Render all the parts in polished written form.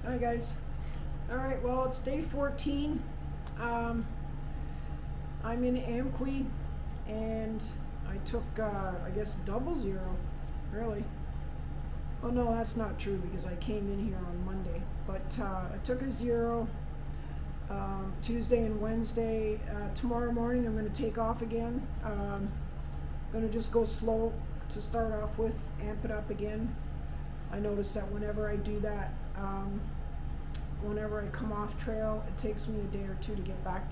Hi guys. All right, well, it's day 14. I'm in Amqui and I took, I guess, double zero, really. Oh no, that's not true because I came in here on Monday. But I took a zero Tuesday and Wednesday. Tomorrow morning I'm going to take off again. Going to just go slow to start off with, amp it up again. I noticed that whenever I do that, whenever I come off trail, it takes me a day or two to get back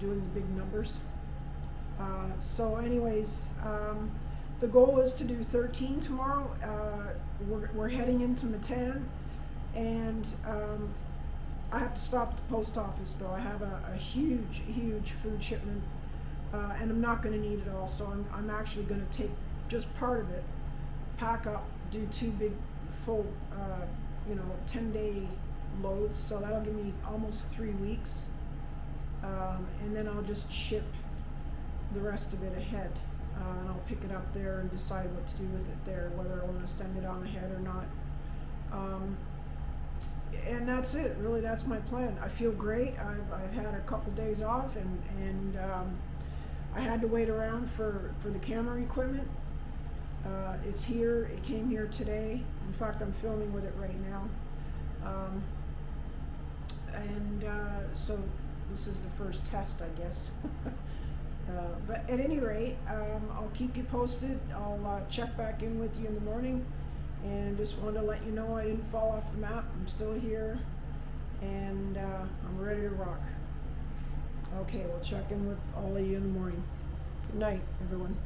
doing the big numbers. So anyways, the goal is to do 13 tomorrow. We're heading into Matane, and I have to stop at the post office though. I have a huge food shipment, and I'm not going to need it all, so I'm actually going to take just part of it, pack up, do two big full 10-day loads, so that'll give me almost 3 weeks, and then I'll just ship the rest of it ahead, and I'll pick it up there and decide what to do with it there, whether I want to send it on ahead or not. And that's it, really. That's my plan. I feel great. I've had a couple days off, and I had to wait around for the camera equipment. It's here. It came here today. In fact, I'm filming with it right now. So this is the first test, I guess. But at any rate, I'll keep you posted. I'll check back in with you in the morning, and just wanted to let you know I didn't fall off the map. I'm still here, and I'm ready to rock. Okay, we'll check in with all of you in the morning. Good night, everyone.